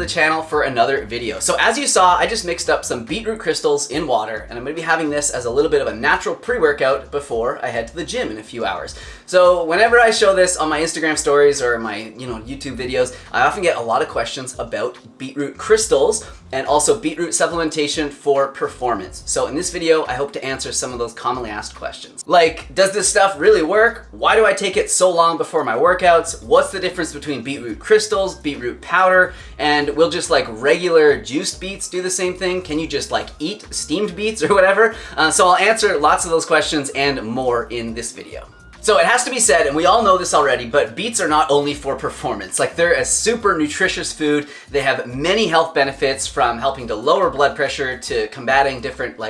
the channel for another video. So as you saw, I just mixed up some beetroot crystals in water, and I'm gonna be having this as a little bit of a natural pre-workout before I head to the gym in a few hours. So whenever I show this on my Instagram stories or my YouTube videos, I often get a lot of questions about beetroot crystals and also beetroot supplementation for performance. So in this video, I hope to answer some of those commonly asked questions. Like, does this stuff really work? Why do I take it so long before my workouts? What's the difference between beetroot crystals, beetroot powder, and will just like regular juiced beets do the same thing? Can you just like eat steamed beets or whatever? So I'll answer lots of those questions and more in this video. So it has to be said, and we all know this already, but beets are not only for performance. Like, they're a super nutritious food. They have many health benefits, from helping to lower blood pressure to combating different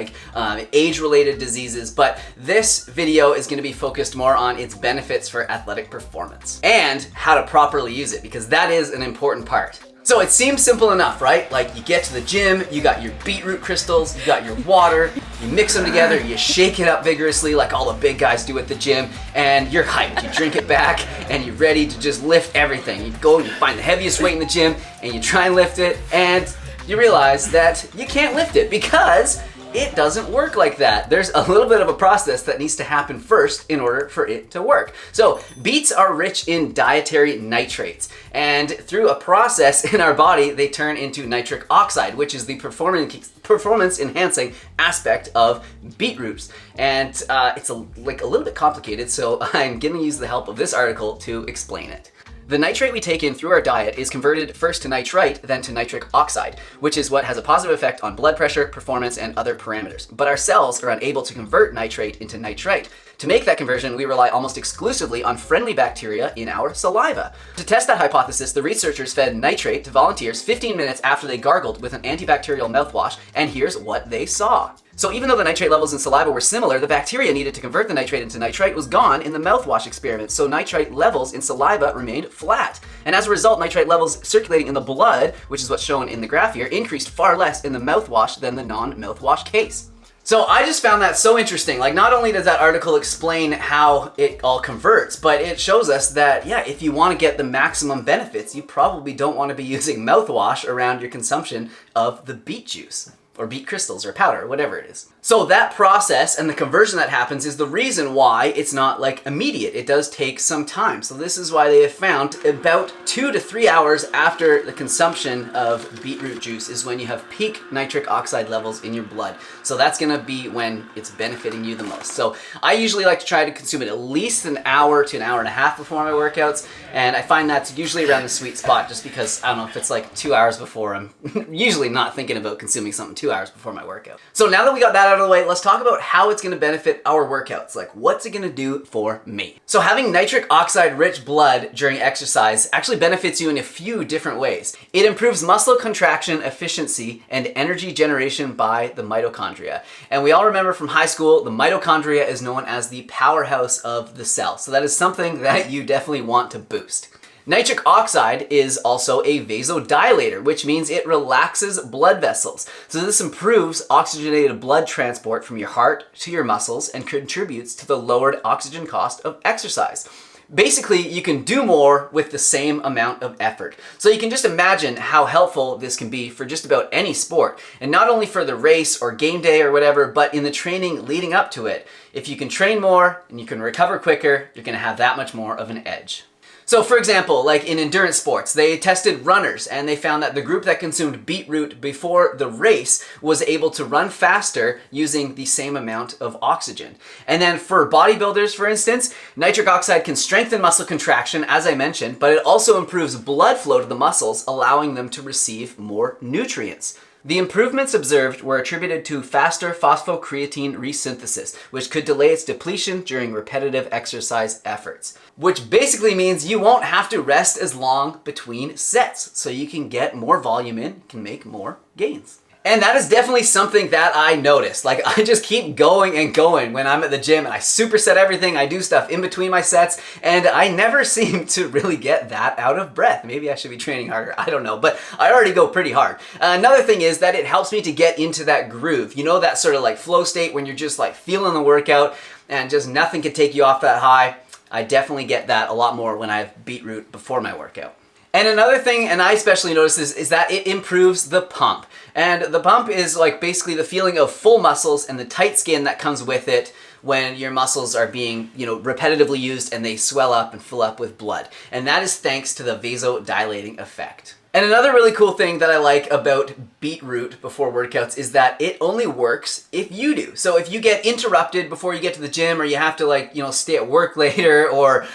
age-related diseases. But this video is gonna be focused more on its benefits for athletic performance and how to properly use it, because that is an important part. So it seems simple enough, right? Like, you get to the gym, you got your beetroot crystals, you got your water, you mix them together, you shake it up vigorously like all the big guys do at the gym, and you're hyped. You drink it back and you're ready to just lift everything. You go and you find the heaviest weight in the gym and you try and lift it, and you realize that you can't lift it because it doesn't work like that. There's a little bit of a process that needs to happen first in order for it to work. So beets are rich in dietary nitrates, and through a process in our body, they turn into nitric oxide, which is the performance enhancing aspect of beetroots. And it's a little bit complicated, so I'm gonna use the help of this article to explain it. The nitrate we take in through our diet is converted first to nitrite, then to nitric oxide, which is what has a positive effect on blood pressure, performance, and other parameters. But our cells are unable to convert nitrate into nitrite. To make that conversion, we rely almost exclusively on friendly bacteria in our saliva. To test that hypothesis, the researchers fed nitrate to volunteers 15 minutes after they gargled with an antibacterial mouthwash, and here's what they saw. So even though the nitrate levels in saliva were similar, the bacteria needed to convert the nitrate into nitrite was gone in the mouthwash experiment, so nitrite levels in saliva remained flat. And as a result, nitrite levels circulating in the blood, which is what's shown in the graph here, increased far less in the mouthwash than the non-mouthwash case. So I just found that so interesting. Like, not only does that article explain how it all converts, but it shows us that, yeah, if you want to get the maximum benefits, you probably don't want to be using mouthwash around your consumption of the beet juice, or beet crystals, or powder, or whatever it is. So that process and the conversion that happens is the reason why it's not like immediate. It does take some time. So this is why they have found about 2 to 3 hours after the consumption of beetroot juice is when you have peak nitric oxide levels in your blood. So that's gonna be when it's benefiting you the most. So I usually like to try to consume it at least an hour to an hour and a half before my workouts. And I find that's usually around the sweet spot, just because, I don't know, if it's like 2 hours before, I'm usually not thinking about consuming something 2 hours before my workout. So now that we got that out of the way, let's talk about how it's gonna benefit our workouts. Like, what's it gonna do for me? So having nitric oxide rich blood during exercise actually benefits you in a few different ways. It improves muscle contraction efficiency and energy generation by the mitochondria. And we all remember from high school, the mitochondria is known as the powerhouse of the cell. So that is something that you definitely want to boost. Nitric oxide is also a vasodilator, which means it relaxes blood vessels. So this improves oxygenated blood transport from your heart to your muscles and contributes to the lowered oxygen cost of exercise. Basically, you can do more with the same amount of effort. So you can just imagine how helpful this can be for just about any sport. And not only for the race or game day or whatever, but in the training leading up to it. If you can train more and you can recover quicker, you're gonna have that much more of an edge. So for example, like in endurance sports, they tested runners and they found that the group that consumed beetroot before the race was able to run faster using the same amount of oxygen. And then for bodybuilders, for instance, nitric oxide can strengthen muscle contraction, as I mentioned, but it also improves blood flow to the muscles, allowing them to receive more nutrients. The improvements observed were attributed to faster phosphocreatine resynthesis, which could delay its depletion during repetitive exercise efforts. Which basically means you won't have to rest as long between sets, so you can get more volume in, can make more gains. And that is definitely something that I noticed. Like, I just keep going and going when I'm at the gym, and I superset everything. I do stuff in between my sets, and I never seem to really get that out of breath. Maybe I should be training harder. I don't know, but I already go pretty hard. Another thing is that it helps me to get into that groove. You know, that sort of like flow state when you're just like feeling the workout and just nothing can take you off that high. I definitely get that a lot more when I have beetroot before my workout. And another thing, and I especially noticed this, is that it improves the pump. And the pump is like basically the feeling of full muscles and the tight skin that comes with it when your muscles are being, repetitively used and they swell up and fill up with blood. And that is thanks to the vasodilating effect. And another really cool thing that I like about beetroot before workouts is that it only works if you do. So if you get interrupted before you get to the gym, or you have to stay at work later, or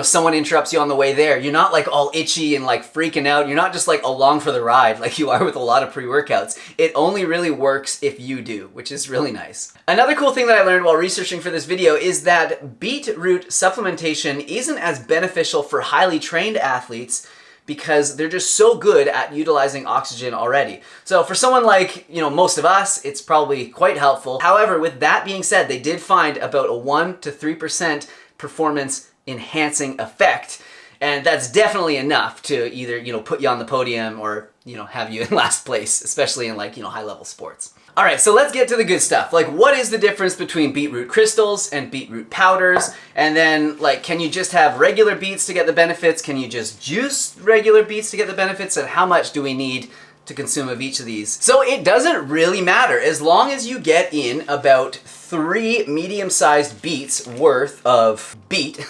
someone interrupts you on the way there, you're not like all itchy and like freaking out. You're not just like along for the ride like you are with a lot of pre-workouts. It only really works if you do, which is really nice. Another cool thing that I learned while researching for this video is that beetroot supplementation isn't as beneficial for highly trained athletes because they're just so good at utilizing oxygen already. So for someone like, most of us, it's probably quite helpful. However, with that being said, they did find about a 1 to 3% performance enhancing effect. And that's definitely enough to either, put you on the podium or, have you in last place, especially in high level sports. All right, so let's get to the good stuff. Like, what is the difference between beetroot crystals and beetroot powders? And then, can you just have regular beets to get the benefits? Can you just juice regular beets to get the benefits? And how much do we need to consume of each of these? So it doesn't really matter. As long as you get in about 3 medium-sized beets worth of beet,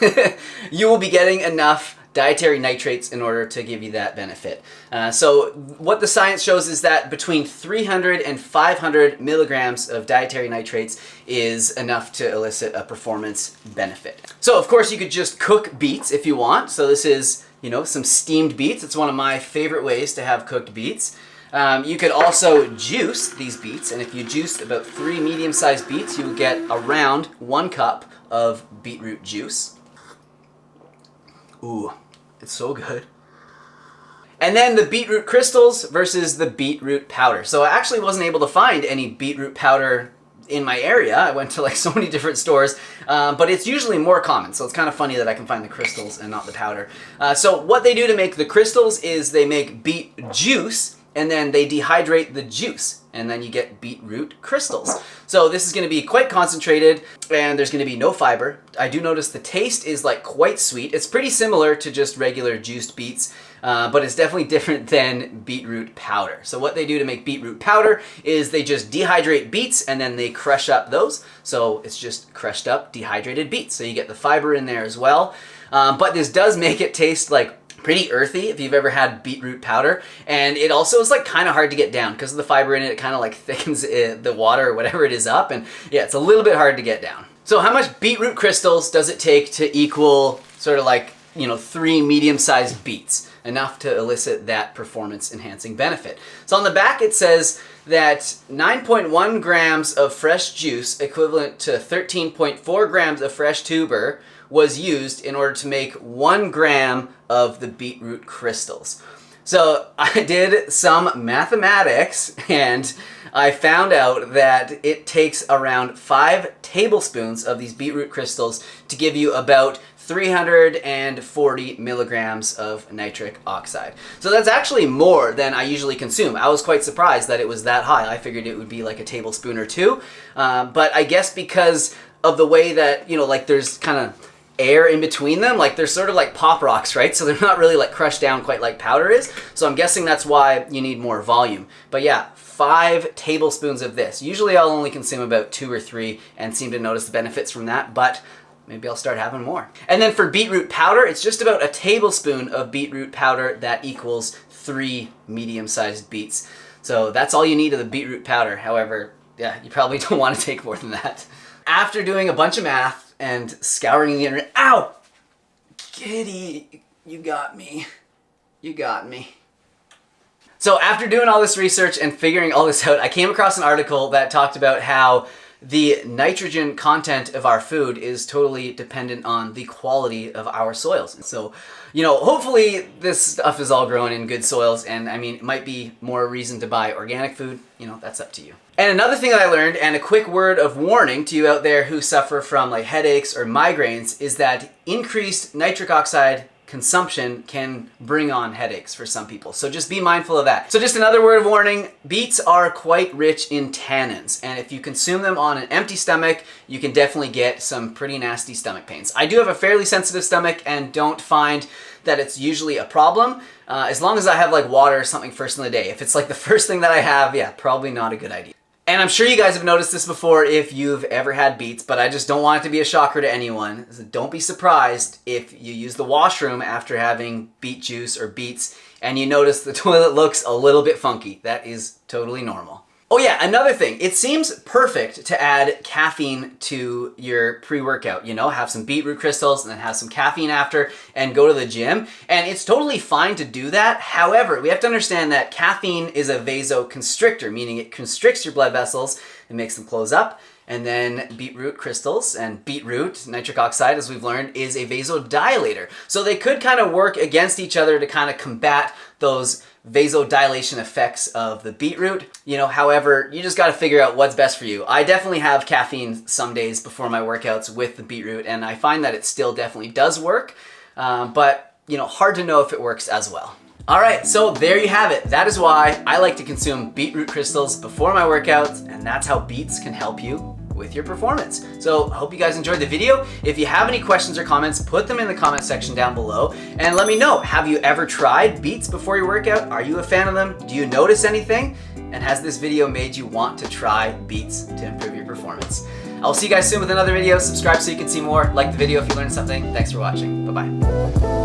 you will be getting enough dietary nitrates in order to give you that benefit. So what the science shows is that between 300 and 500 milligrams of dietary nitrates is enough to elicit a performance benefit. So of course you could just cook beets if you want. So this is, some steamed beets. It's one of my favorite ways to have cooked beets. You could also juice these beets, and if you juice about 3 medium-sized beets, you will get around 1 cup of beetroot juice. Ooh, it's so good. And then the beetroot crystals versus the beetroot powder. So I actually wasn't able to find any beetroot powder in my area. I went to so many different stores, but it's usually more common. So it's kind of funny that I can find the crystals and not the powder. So what they do to make the crystals is they make beet juice, and then they dehydrate the juice, and then you get beetroot crystals. So this is going to be quite concentrated, and there's going to be no fiber. I do notice the taste is quite sweet. It's pretty similar to just regular juiced beets, but it's definitely different than beetroot powder. So what they do to make beetroot powder is they just dehydrate beets and then they crush up those. So it's just crushed up dehydrated beets. So you get the fiber in there as well. But this does make it taste pretty earthy if you've ever had beetroot powder, and it also is kind of hard to get down because of the fiber in it. It kind of thickens the water or whatever it is up, and yeah, it's a little bit hard to get down. So how much beetroot crystals does it take to equal sort of 3 medium-sized beets? Enough to elicit that performance enhancing benefit. So on the back it says that 9.1 grams of fresh juice equivalent to 13.4 grams of fresh tuber was used in order to make 1 gram of the beetroot crystals. So I did some mathematics and I found out that it takes around 5 tablespoons of these beetroot crystals to give you about 340 milligrams of nitric oxide. So that's actually more than I usually consume. I was quite surprised that it was that high. I figured it would be a tablespoon or 2. But I guess because of the way that, there's kind of air in between them, they're sort of pop rocks, right? So they're not really crushed down quite like powder is. So I'm guessing that's why you need more volume. But yeah, 5 tablespoons of this. Usually I'll only consume about 2 or 3 and seem to notice the benefits from that, but maybe I'll start having more. And then for beetroot powder, it's just about a tablespoon of beetroot powder that equals 3 medium-sized beets. So that's all you need of the beetroot powder. However, yeah, you probably don't want to take more than that. After doing a bunch of math and scouring the internet, ow! Kitty, you got me. You got me. So after doing all this research and figuring all this out, I came across an article that talked about how the nitrogen content of our food is totally dependent on the quality of our soils. So, hopefully this stuff is all grown in good soils, and it might be more reason to buy organic food. That's up to you. And another thing that I learned, and a quick word of warning to you out there who suffer from headaches or migraines, is that increased nitric oxide consumption can bring on headaches for some people. So just be mindful of that. So just another word of warning, beets are quite rich in tannins, and if you consume them on an empty stomach, you can definitely get some pretty nasty stomach pains. I do have a fairly sensitive stomach and don't find that it's usually a problem, as long as I have like water or something first in the day. If it's like the first thing that I have, yeah, probably not a good idea. And I'm sure you guys have noticed this before if you've ever had Beets, but I just don't want it to be a shocker to anyone. So don't be surprised if you use the washroom after having beet juice or Beets and you notice the toilet looks a little bit funky. That is totally normal. Oh yeah, another thing, it seems perfect to add caffeine to your pre-workout, you know, have some beetroot crystals and then have some caffeine after and go to the gym. And it's totally fine to do that. However, we have to understand that caffeine is a vasoconstrictor, meaning it constricts your blood vessels and makes them close up. And then beetroot crystals and beetroot, nitric oxide, as we've learned, is a vasodilator. So they could kind of work against each other to kind of combat those vasodilation effects of the beetroot. You know, however, you just got to figure out what's best for you. I definitely have caffeine some days before my workouts with the beetroot, and I find that it still definitely does work, but, you know, hard to know if it works as well. All right, so there you have it. That is why I like to consume beetroot crystals before my workouts, and that's how Beets can help you with your performance. So I hope you guys enjoyed the video. If you have any questions or comments, put them in the comment section down below and let me know. Have you ever tried Beets before your workout? Are you a fan of them? Do you notice anything? And has this video made you want to try Beets to improve your performance? I'll see you guys soon with another video. Subscribe so you can see more. Like the video if you learned something. Thanks for watching. Bye-bye.